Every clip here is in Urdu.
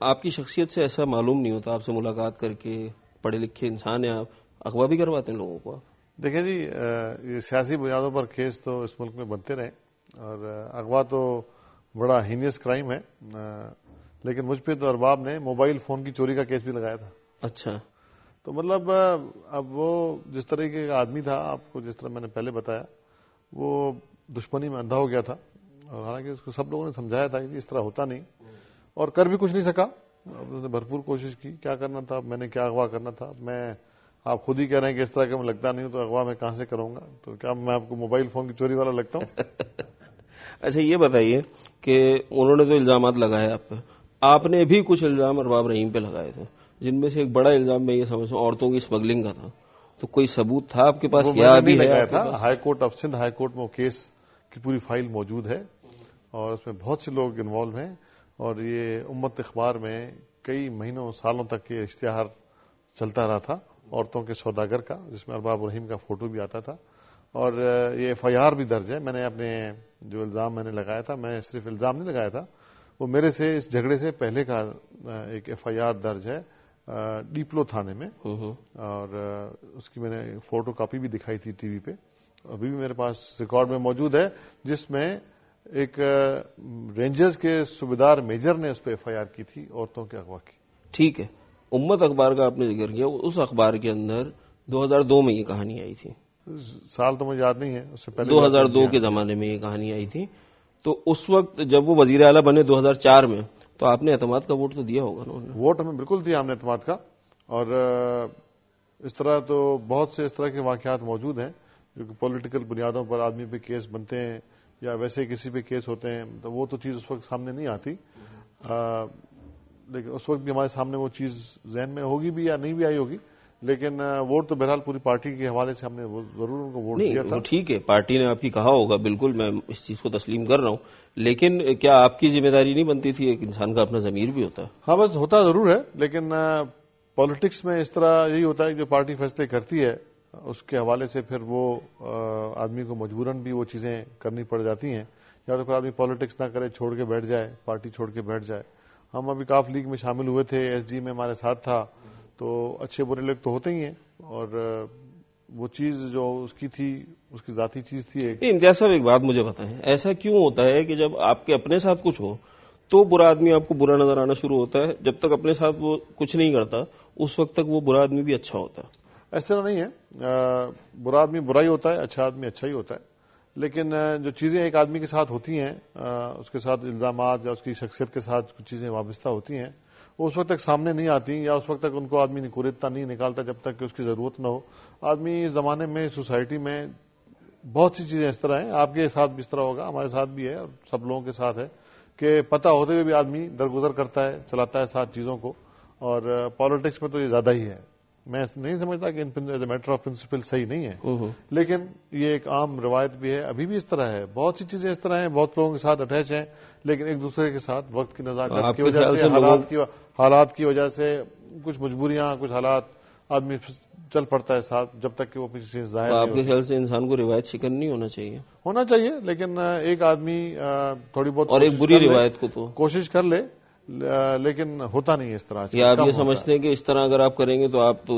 آپ کی شخصیت سے ایسا معلوم نہیں ہوتا، آپ سے ملاقات کر کے پڑھے لکھے انسان ہیں آپ، اغوا بھی کرواتے ہیں لوگوں کو؟ دیکھیں جی، یہ سیاسی بنیادوں پر کیس تو اس ملک میں بنتے رہے، اور اغوا تو بڑا ہینیس کرائم ہے، لیکن مجھ پہ تو ارباب نے موبائل فون کی چوری کا کیس بھی لگایا تھا. اچھا. تو مطلب اب وہ جس طریقے کا آدمی تھا، آپ کو جس طرح میں نے پہلے بتایا، وہ دشمنی میں اندھا ہو گیا تھا، اور حالانکہ اس کو سب لوگوں نے سمجھایا تھا کہ اس طرح ہوتا نہیں، اور کر بھی کچھ نہیں سکا. اس نے بھرپور کوشش کی، کیا کرنا تھا، میں نے کیا اغوا کرنا تھا. آپ خود ہی کہہ رہے ہیں کہ اس طرح کا میں لگتا نہیں ہوں، تو اغوا میں کہاں سے کروں گا؟ تو کیا میں آپ کو موبائل فون کی چوری والا لگتا ہوں؟ اچھا یہ بتائیے کہ انہوں نے تو الزامات لگائے آپ پہ، آپ نے بھی کچھ الزام ارباب رحیم پہ لگائے تھے، جن میں سے ایک بڑا الزام میں یہ سمجھتا ہوں عورتوں کی اسمگلنگ کا تھا. تو کوئی ثبوت تھا آپ کے پاس وہ یا میں نے ابھی نہیں ہے لگایا آپ کے تھا. پاس؟ High court of Sindh, high court میں وہ کیس کی پوری فائل موجود ہے، اور اس میں بہت سے لوگ انوالو ہیں، اور یہ امت اخبار میں کئی مہینوں سالوں تک یہ اشتہار چلتا رہا تھا عورتوں کے سوداگر کا، جس میں ارباب رحیم کا فوٹو بھی آتا تھا، اور یہ ایف آئی آر بھی درج ہے. میں نے اپنے جو الزام میں نے لگایا تھا، میں صرف الزام نہیں لگایا تھا، وہ میرے سے اس جھگڑے سے پہلے کا ایک ایف آئی آر درج ہے ڈیپلو تھانے میں، اور اس کی میں نے فوٹو کاپی بھی دکھائی تھی ٹی وی پہ، ابھی بھی میرے پاس ریکارڈ میں موجود ہے، جس میں ایک رینجرز کے صوبیدار میجر نے اس پہ ایف آئی آر کی تھی عورتوں کے اغوا کی. ٹھیک ہے. امت اخبار کا آپ نے ذکر کیا، اس اخبار کے اندر 2002 میں یہ کہانی آئی تھی. سال تو مجھے یاد نہیں ہے، اس سے پہلے 2002 کے زمانے میں یہ کہانی آئی تھی. تو اس وقت جب وہ وزیر اعلیٰ بنے 2004 میں، تو آپ نے اعتماد کا ووٹ تو دیا ہوگا نا؟ ووٹ ہمیں بالکل دیا ہم نے اعتماد کا، اور اس طرح تو بہت سے اس طرح کے واقعات موجود ہیں جو کہ پولیٹیکل بنیادوں پر آدمی پہ کیس بنتے ہیں، یا ویسے کسی پہ کیس ہوتے ہیں، تو وہ تو چیز اس وقت سامنے نہیں آتی، لیکن اس وقت بھی ہمارے سامنے وہ چیز ذہن میں ہوگی بھی یا نہیں بھی آئی ہوگی، لیکن ووٹ تو بہرحال پوری پارٹی کے حوالے سے ہم نے ضرور ان کو ووٹ دیا تھا. ٹھیک ہے، پارٹی نے آپ کی کہا ہوگا، بالکل میں اس چیز کو تسلیم کر رہا ہوں، لیکن کیا آپ کی ذمہ داری نہیں بنتی تھی؟ ایک انسان کا اپنا ضمیر بھی ہوتا ہے. ہاں بس ہوتا ضرور ہے، لیکن پالیٹکس میں اس طرح یہی ہوتا ہے کہ جو پارٹی فیصلے کرتی ہے اس کے حوالے سے پھر وہ آدمی کو مجبوراً بھی وہ چیزیں کرنی پڑ جاتی ہیں، یا تو پھر آدمی پالیٹکس نہ کرے، چھوڑ کے بیٹھ جائے، پارٹی چھوڑ کے بیٹھ جائے. ہم ابھی کاف لیگ میں شامل ہوئے تھے، ایس ڈی میں ہمارے ساتھ تھا، تو اچھے برے لوگ تو ہوتے ہی ہیں، اور وہ چیز جو اس کی تھی اس کی ذاتی چیز تھی. امتیاز صاحب ایک بات مجھے بتائیں، ایسا کیوں ہوتا ہے کہ جب آپ کے اپنے ساتھ کچھ ہو تو برا آدمی آپ کو برا نظر آنا شروع ہوتا ہے، جب تک اپنے ساتھ وہ کچھ نہیں کرتا اس وقت تک وہ برا آدمی بھی اچھا ہوتا ہے؟ اس طرح نہیں ہے، برا آدمی برا ہی ہوتا ہے، اچھا آدمی اچھا ہی ہوتا ہے، لیکن جو چیزیں ایک آدمی کے ساتھ ہوتی ہیں، اس کے ساتھ الزامات یا اس کی شخصیت کے ساتھ کچھ چیزیں وابستہ ہوتی ہیں، وہ اس وقت تک سامنے نہیں آتی، یا اس وقت تک ان کو آدمی نکوریدتا نہیں نکالتا جب تک کہ اس کی ضرورت نہ ہو. آدمی زمانے میں، سوسائٹی میں بہت سی چیزیں اس طرح ہیں، آپ کے ساتھ بھی اس طرح ہوگا، ہمارے ساتھ بھی ہے، اور سب لوگوں کے ساتھ ہے، کہ پتہ ہوتے ہوئے بھی آدمی درگزر کرتا ہے، چلاتا ہے ساتھ چیزوں کو، اور پالیٹکس میں تو یہ زیادہ ہی ہے. میں نہیں سمجھتا کہ as a matter of principle صحیح نہیں ہے، لیکن یہ ایک عام روایت بھی ہے، ابھی بھی اس طرح ہے. بہت سی چیزیں اس طرح ہیں، بہت لوگوں کے ساتھ اٹیچ ہیں، لیکن ایک دوسرے کے ساتھ وقت کی نزاکت کی وجہ سے، حالات کی وجہ سے، کچھ مجبوریاں، کچھ حالات، آدمی چل پڑتا ہے ساتھ جب تک کہ وہ کسی چیز ظاہر نہیں ہوتی. آپ کے خیال سے انسان کو روایت شکن نہیں ہونا چاہیے؟ ہونا چاہیے، لیکن ایک آدمی تھوڑی بہت اور ایک بری روایت کو تو کوشش کر لے، لیکن ہوتا نہیں ہے اس طرح. یا آپ یہ سمجھتے ہیں کہ اس طرح اگر آپ کریں گے تو آپ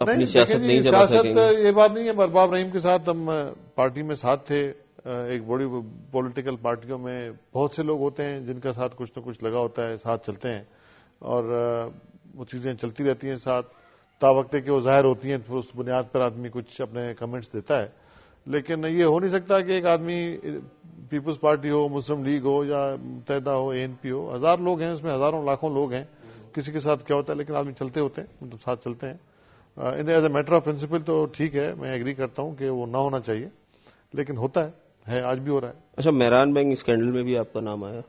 اپنی سیاست نہیں چلا سکیں گے؟ یہ بات نہیں ہے. ارباب رحیم کے ساتھ ہم پارٹی میں ساتھ تھے، ایک بڑی پولیٹیکل پارٹیوں میں بہت سے لوگ ہوتے ہیں جن کا ساتھ کچھ نہ کچھ لگا ہوتا ہے، ساتھ چلتے ہیں، اور وہ چیزیں چلتی رہتی ہیں ساتھ، تا وقت کہ وہ ظاہر ہوتی ہیں، پھر اس بنیاد پر آدمی کچھ اپنے کمنٹس دیتا ہے. لیکن یہ ہو نہیں سکتا کہ ایک آدمی پیپلز پارٹی ہو، مسلم لیگ ہو، یا متحدہ ہو، اے این پی ہو، ہزار لوگ ہیں اس میں، ہزاروں لاکھوں لوگ ہیں، کسی کے ساتھ کیا ہوتا ہے، لیکن آدمی چلتے ہوتے ہیں، مطلب ساتھ چلتے ہیں. As a matter of principle تو ٹھیک ہے، میں ایگری کرتا ہوں کہ وہ نہ ہونا چاہیے، لیکن ہوتا ہے، آج بھی ہو رہا ہے. اچھا، مہران بینک اسکینڈل میں بھی آپ کا نام آیا؟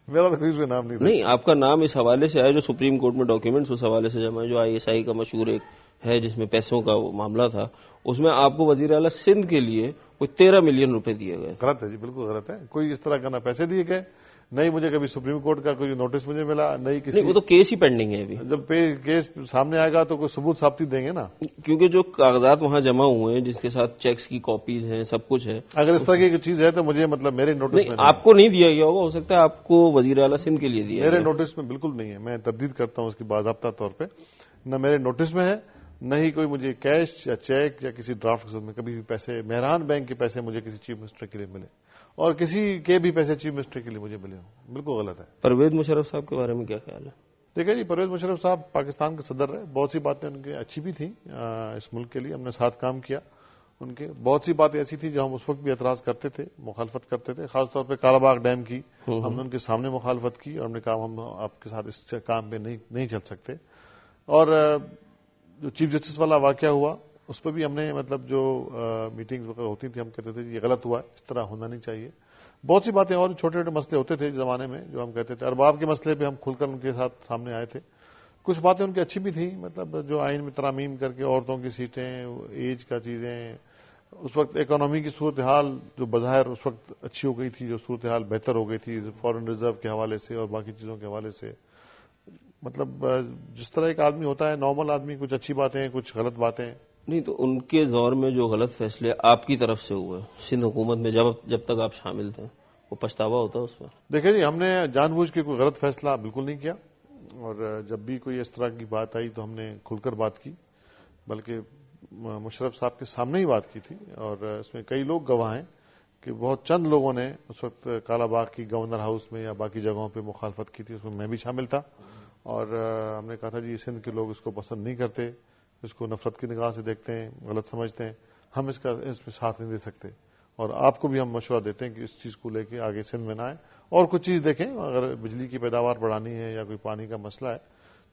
میرا تو کوئی نام نہیں، آپ کا نام اس حوالے سے آیا جو سپریم کورٹ میں ڈاکیومنٹس اس حوالے سے جمع ہے، جو آئی ایس آئی کا مشہور ایک ہے جس میں پیسوں کا معاملہ تھا، اس میں آپ کو وزیر اعلیٰ سندھ کے لیے کوئی 13 ملین روپے دیے گئے. غلط ہے جی، بالکل غلط ہے. کوئی اس طرح کا نہ پیسے دیے گئے، نہیں مجھے کبھی سپریم کورٹ کا کوئی نوٹس مجھے ملا, نہیں کسی. وہ تو کیس ہی پینڈنگ ہے ابھی. جب کیس سامنے آئے گا تو کوئی ثبوت ثابتی دیں گے نا, کیونکہ جو کاغذات وہاں جمع ہوئے ہیں جس کے ساتھ چیکس کی کاپیز ہیں, سب کچھ ہے. اگر اس طرح کی چیز ہے تو مجھے مطلب میرے نوٹس میں آپ کو نہیں دیا گیا ہوگا, ہو سکتا ہے آپ کو وزیر اعلیٰ سندھ کے لیے دیا. میرے نوٹس میں بالکل نہیں ہے, میں تردید کرتا ہوں اس کی باضابطہ طور پہ, نہ میرے نوٹس میں ہے, نہ ہی کوئی مجھے کیش یا چیک یا کسی ڈرافٹ کے ساتھ میں کبھی بھی پیسے, مہران بینک کے پیسے مجھے کسی چیف منسٹر کے لیے ملے, اور کسی کے بھی پیسے چیف منسٹر کے لیے مجھے ملے ہوں. بالکل غلط ہے. پرویز مشرف صاحب کے بارے میں کیا خیال ہے؟ دیکھیں جی, پرویز مشرف صاحب پاکستان کے صدر رہے, بہت سی باتیں ان کی اچھی بھی تھیں اس ملک کے لیے, ہم نے ساتھ کام کیا ان کے. بہت سی باتیں ایسی تھیں جو ہم اس وقت بھی اعتراض کرتے تھے, مخالفت کرتے تھے, خاص طور پہ کالا باغ ڈیم کی ہم نے ان کے سامنے مخالفت کی, اور ہم نے کہا ہم آپ کے ساتھ اس کام پہ نہیں چل سکتے. اور جو چیف جسٹس والا واقعہ ہوا اس پہ بھی ہم نے مطلب جو میٹنگز وغیرہ ہوتی تھی ہم کہتے تھے یہ غلط ہوا, اس طرح ہونا نہیں چاہیے. بہت سی باتیں اور چھوٹے چھوٹے مسئلے ہوتے تھے زمانے میں جو ہم کہتے تھے. ارباب کے مسئلے پہ ہم کھل کر ان کے ساتھ سامنے آئے تھے. کچھ باتیں ان کی اچھی بھی تھیں, مطلب جو آئین میں ترامیم کر کے عورتوں کی سیٹیں, ایج کا چیزیں, اس وقت اکانومی کی صورتحال جو بظاہر اس وقت اچھی ہو گئی تھی, جو صورتحال بہتر ہو گئی تھی فارن ریزرو کے حوالے سے اور باقی چیزوں کے حوالے سے. مطلب جس طرح ایک آدمی ہوتا ہے نارمل آدمی, کچھ اچھی باتیں کچھ غلط باتیں. نہیں تو ان کے دور میں جو غلط فیصلے آپ کی طرف سے ہوئے سندھ حکومت میں جب تک آپ شامل تھے, وہ پچھتاوا ہوتا ہے اس پر؟ دیکھیں جی, ہم نے جان بوجھ کے کوئی غلط فیصلہ بالکل نہیں کیا, اور جب بھی کوئی اس طرح کی بات آئی تو ہم نے کھل کر بات کی, بلکہ مشرف صاحب کے سامنے ہی بات کی تھی. اور اس میں کئی لوگ گواہ ہیں کہ بہت چند لوگوں نے اس وقت کالا باغ کی گورنر ہاؤس میں یا باقی جگہوں پہ مخالفت کی تھی, اس میں میں بھی شامل تھا. اور ہم نے کہا تھا جی سندھ کے لوگ اس کو پسند نہیں کرتے, اس کو نفرت کی نگاہ سے دیکھتے ہیں, غلط سمجھتے ہیں, ہم اس میں ساتھ نہیں دے سکتے. اور آپ کو بھی ہم مشورہ دیتے ہیں کہ اس چیز کو لے کے آگے سندھ میں نہ آئے, اور کچھ چیز دیکھیں, اگر بجلی کی پیداوار بڑھانی ہے یا کوئی پانی کا مسئلہ ہے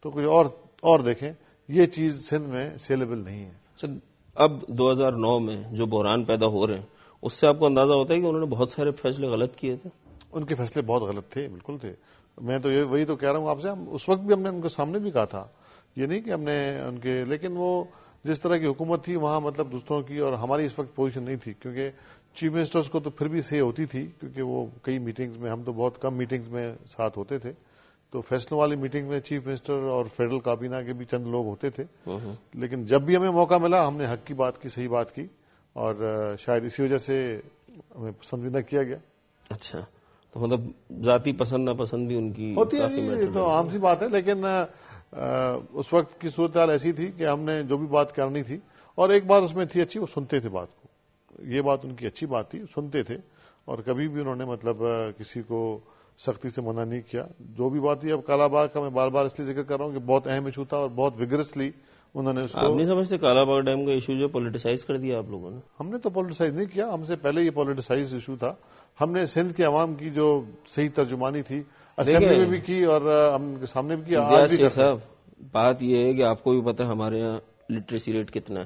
تو کوئی اور دیکھیں, یہ چیز سندھ میں سیلیبل نہیں ہے. اب 2009 میں جو بحران پیدا ہو رہے ہیں اس سے آپ کو اندازہ ہوتا ہے کہ انہوں نے بہت سارے فیصلے غلط کیے تھے. ان کے فیصلے بہت غلط تھے, بالکل تھے. میں تو وہی تو کہہ رہا ہوں آپ سے, اس وقت بھی ہم نے ان کے سامنے بھی کہا تھا, یہ نہیں کہ ہم نے ان کے, لیکن وہ جس طرح کی حکومت تھی وہاں مطلب دوسروں کی, اور ہماری اس وقت پوزیشن نہیں تھی, کیونکہ چیف منسٹرز کو تو پھر بھی صحیح ہوتی تھی کیونکہ وہ کئی میٹنگز میں, ہم تو بہت کم میٹنگز میں ساتھ ہوتے تھے, تو فیصلوں والی میٹنگ میں چیف منسٹر اور فیڈرل کابینہ کے بھی چند لوگ ہوتے تھے. لیکن جب بھی ہمیں موقع ملا ہم نے حق کی بات کی, صحیح بات کی, اور شاید اسی وجہ سے ہمیں پسند بھی نہ کیا گیا. اچھا, تو مطلب ذاتی پسند ناپسند بھی ان کی ہوتی ہے, یہ تو عام سی بات ہے. لیکن اس وقت کی صورتحال ایسی تھی کہ ہم نے جو بھی بات کرنی تھی, اور ایک بات اس میں تھی اچھی, وہ سنتے تھے بات کو, یہ بات ان کی اچھی بات تھی, سنتے تھے, اور کبھی بھی انہوں نے مطلب کسی کو سختی سے منع نہیں کیا. جو بھی بات تھی, اب کالا باغ کا میں بار بار اس لیے ذکر کر رہا ہوں کہ بہت اہم ایشو تھا اور بہت وگرسلی انہوں نے اس کو. آپ نہیں سمجھتے کالا باغ ڈیم کا ایشو جو پولیٹیسائز کر دیا آپ لوگوں نے؟ ہم نے تو پولیٹیسائز نہیں کیا, ہم سے پہلے یہ پولیٹیسائز ایشو تھا. ہم نے سندھ کے عوام کی جو صحیح ترجمانی تھی اسمبلی میں بھی کی, اور ہم ان کے سامنے بھی کیا. صاحب بات یہ ہے کہ آپ کو بھی پتا ہے ہمارے یہاں لٹریسی ریٹ کتنا ہے.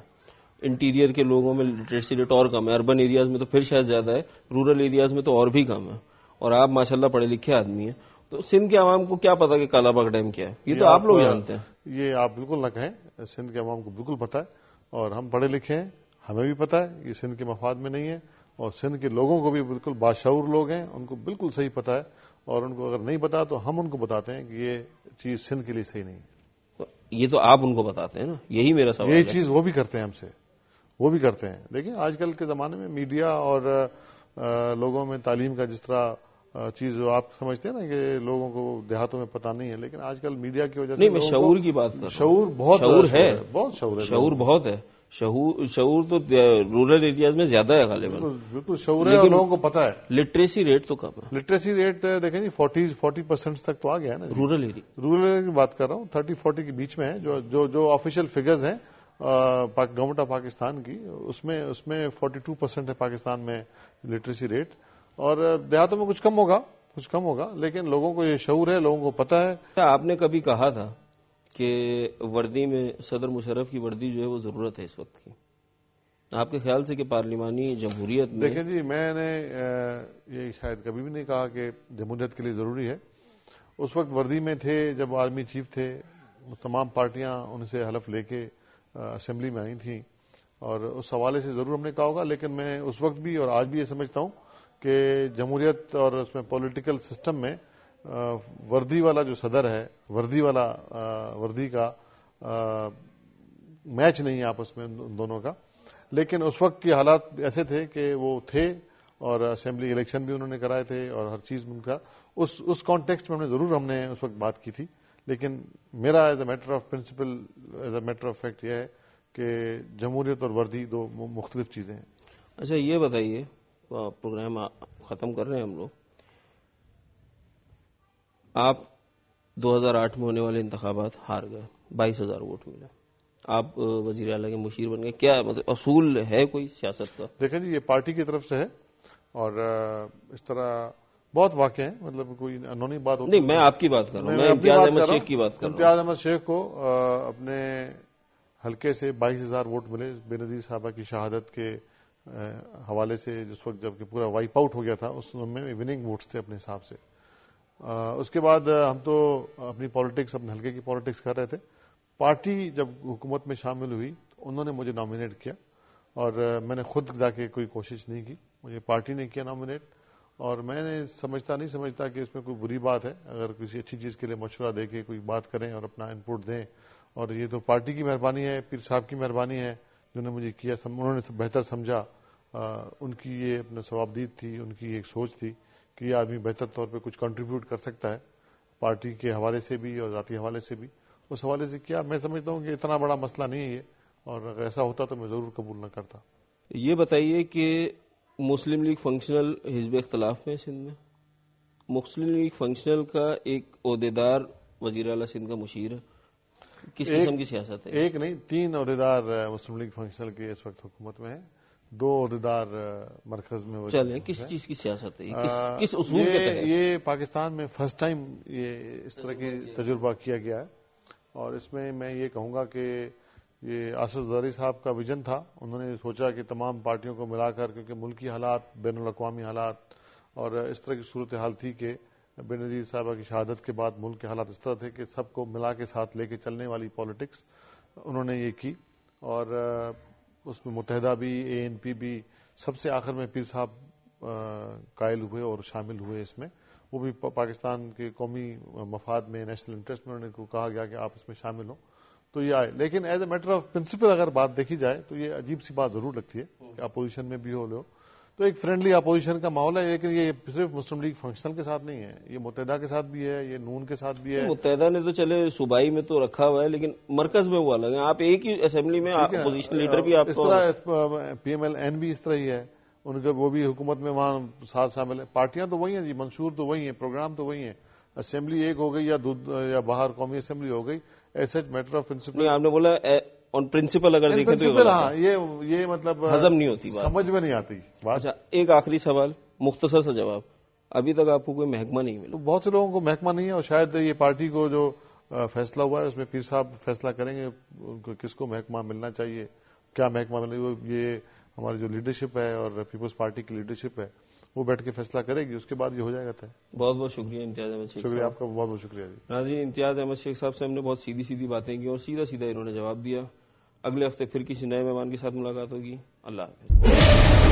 انٹیریئر کے لوگوں میں لٹریسی ریٹ اور کم ہے, اربن ایریاز میں تو پھر شاید زیادہ ہے, رورل ایریاز میں تو اور بھی کم ہے, اور آپ ماشاءاللہ پڑھے لکھے آدمی ہیں, تو سندھ کے عوام کو کیا پتا کہ کالا باغ ڈیم کیا ہے؟ یہ تو آپ لوگ جانتے ہیں. یہ آپ بالکل نہ کہیں, سندھ کے عوام کو بالکل پتا ہے, اور ہم پڑھے لکھے ہیں, ہمیں بھی پتا ہے یہ سندھ کے مفاد میں نہیں ہے, اور سندھ کے لوگوں کو بھی بالکل باشعور لوگ ہیں, ان کو بالکل صحیح پتا ہے, اور ان کو اگر نہیں پتا تو ہم ان کو بتاتے ہیں کہ یہ چیز سندھ کے لیے صحیح نہیں ہے. یہ تو آپ ان کو بتاتے ہیں نا, یہی میرا سوال ہے. یہی چیز وہ بھی کرتے ہیں ہم سے, وہ بھی کرتے ہیں. دیکھیں آج کل کے زمانے میں میڈیا اور لوگوں میں تعلیم کا جس طرح چیز جو آپ سمجھتے ہیں نا کہ لوگوں کو دیہاتوں میں پتہ نہیں ہے, لیکن آج کل میڈیا کی وجہ سے نہیں, میں شعور کی بات کر رہا ہوں. شعور بہت ہے, بہت شعور ہے, شعور بہت ہے. شعور تو رورل ایریاز میں زیادہ ہے غالباً. بالکل شعور ہے, اور لوگوں کو پتا ہے. لٹریسی ریٹ تو کم ہے. لٹریسی ریٹ دیکھیں جی 40% تک تو آ گیا ہے نا. رورل ایریا, رورل ایریا کی بات کر رہا ہوں, 30-40 کے بیچ میں ہے جو آفیشیل فگرز ہیں گورنمنٹ آف پاکستان کی, اس میں 42% ہے پاکستان میں لٹریسی ریٹ, اور دیہاتوں میں کچھ کم ہوگا, لیکن لوگوں کو یہ شعور ہے, لوگوں کو پتا ہے. آپ نے کبھی کہا تھا کہ وردی میں صدر مشرف کی وردی جو ہے وہ ضرورت ہے اس وقت کی, آپ کے خیال سے کہ پارلیمانی جمہوریت میں؟ دیکھیں جی, میں نے یہ شاید کبھی بھی نہیں کہا کہ جمہوریت کے لیے ضروری ہے. اس وقت وردی میں تھے جب آرمی چیف تھے, تمام پارٹیاں ان سے حلف لے کے اسمبلی میں آئی تھیں, اور اس حوالے سے ضرور ہم نے کہا ہوگا, لیکن میں اس وقت بھی اور آج بھی یہ سمجھتا ہوں کہ جمہوریت اور اس میں پولیٹیکل سسٹم میں وردی والا جو صدر ہے، وردی کا میچ نہیں ہے آپس میں ان دونوں کا. لیکن اس وقت کے حالات ایسے تھے کہ وہ تھے، اور اسمبلی الیکشن بھی انہوں نے کرائے تھے اور ہر چیز ان کا اس کانٹیکسٹ میں ہم نے اس وقت بات کی تھی. لیکن میرا as a matter of principle, as a matter of fact یہ ہے کہ جمہوریت اور وردی دو مختلف چیزیں ہیں. اچھا یہ بتائیے، پروگرام ختم کر رہے ہیں ہم لوگ. آپ 2008 میں ہونے والے انتخابات ہار گئے، 22,000 ووٹ ملے، آپ وزیر اعلیٰ کے مشیر بن گئے. کیا مطلب اصول ہے کوئی سیاست کا؟ دیکھیں جی، یہ پارٹی کی طرف سے ہے، اور اس طرح بہت واقع ہیں، مطلب کوئی انہونی بات ہوتی نہیں، میں آپ کی بات کر رہا ہوں، میں امتیاز احمد شیخ کی بات کر رہا ہوں. امتیاز احمد شیخ کو اپنے حلقے سے 22,000 ووٹ ملے بے نظیر صاحبہ کی شہادت کے حوالے سے، جس وقت جب کہ پورا وائپ آؤٹ ہو گیا تھا، اس میں وننگ ووٹس تھے اپنے حساب سے. اس کے بعد ہم تو اپنی پالیٹکس، اپنے حلقے کی پالیٹکس کر رہے تھے. پارٹی جب حکومت میں شامل ہوئی تو انہوں نے مجھے نامینیٹ کیا، اور میں نے خود جا کے کوئی کوشش نہیں کی، مجھے پارٹی نے کیا نامینیٹ. اور میں نے نہیں سمجھتا کہ اس میں کوئی بری بات ہے اگر کسی اچھی چیز کے لیے مشورہ دے کے کوئی بات کریں اور اپنا ان پٹ دیں. اور یہ تو پارٹی کی مہربانی ہے، پیر صاحب کی مہربانی ہے جنہوں نے مجھے کیا، انہوں نے بہتر سمجھا. ان کی یہ اپنا ثوابدید تھی، ان کی ایک سوچ تھی کہ یہ آدمی بہتر طور پہ کچھ کنٹریبیوٹ کر سکتا ہے پارٹی کے حوالے سے بھی اور ذاتی حوالے سے بھی. اس حوالے سے کیا، میں سمجھتا ہوں کہ اتنا بڑا مسئلہ نہیں ہے یہ، اور اگر ایسا ہوتا تو میں ضرور قبول نہ کرتا. یہ بتائیے کہ مسلم لیگ فنکشنل حزب اختلاف میں سندھ میں، مسلم لیگ فنکشنل کا ایک عہدیدار وزیر اعلیٰ سندھ کا مشیر ہے. کس قسم کی سیاست ہے؟ ایک نہیں، 3 عہدیدار مسلم لیگ فنکشنل کے اس وقت حکومت میں ہیں، 2 عہدیدار مرکز میں. چلیں، کس چیز کی سیاست ہے، کس اصول کے تحت؟ یہ پاکستان میں فرسٹ ٹائم یہ اس طرح کی تجربہ کیا گیا ہے، اور اس میں یہ کہوں گا کہ یہ آصف زرداری صاحب کا ویژن تھا. انہوں نے سوچا کہ تمام پارٹیوں کو ملا کر، کیونکہ ملکی حالات، بین الاقوامی حالات اور اس طرح کی صورتحال تھی کہ بے نظیر صاحبہ کی شہادت کے بعد ملک کے حالات اس طرح تھے کہ سب کو ملا کے ساتھ لے کے چلنے والی پالیٹکس انہوں نے یہ کی. اور اس میں متحدہ بھی، ANP بھی، سب سے آخر میں پیر صاحب قائل ہوئے اور شامل ہوئے اس میں. وہ بھی پاکستان کے قومی مفاد میں، نیشنل انٹرسٹ میں انہوں نے کہا گیا کہ آپ اس میں شامل ہوں، تو یہ آئے. لیکن as a matter of principle اگر بات دیکھی جائے تو یہ عجیب سی بات ضرور لگتی ہے کہ اپوزیشن میں بھی ہو لو تو ایک فرینڈلی اپوزیشن کا ماحول ہے. لیکن یہ صرف مسلم لیگ فنکشنل کے ساتھ نہیں ہے، یہ متحدہ کے ساتھ بھی ہے، یہ نون کے ساتھ بھی ہے. متحدہ نے تو چلے صوبائی میں تو رکھا ہوا ہے، لیکن مرکز میں وہ الگ ہے. آپ ایک ہی اسمبلی میں اپوزیشن لیڈر بھی، آپ اس طرح PMLN بھی اس طرح ہی ہے، ان کا وہ بھی حکومت میں وہاں ساتھ شامل ہے. پارٹیاں تو وہی ہیں جی، منشور تو وہی ہیں، پروگرام تو وہی ہیں. اسمبلی ایک ہو گئی یا باہر قومی اسمبلی ہو گئی، ایسے میٹر آف پرنسپل. آپ نے بولا آن پرنسپل اگر دیکھیں تو ہاں، یہ مطلب ہضم نہیں ہوتی بات، سمجھ میں نہیں آتی بات. اچھا، ایک آخری سوال، مختصر سا جواب. ابھی تک آپ کو کوئی محکمہ نہیں ملا؟ بہت سے لوگوں کو محکمہ نہیں ہے، اور شاید یہ پارٹی کو جو فیصلہ ہوا ہے اس میں پیر صاحب فیصلہ کریں گے ان کو کس کو محکمہ ملنا چاہیے، کیا محکمہ ملنا. یہ ہماری جو لیڈرشپ ہے اور پیپلز پارٹی کی لیڈرشپ ہے وہ بیٹھ کے فیصلہ کرے گی، اس کے بعد یہ ہو جائے گا. بہت بہت شکریہ امتیاز احمد شیخ. شکریہ آپ کا، بہت بہت شکریہ جی. ناظرین، امتیاز احمد شیخ صاحب سے ہم نے بہت سیدھی سیدھی باتیں کی اور سیدھا سیدھا انہوں نے جواب دیا. اگلے ہفتے پھر کسی نئے مہمان کے ساتھ ملاقات ہوگی. اللہ حافظ.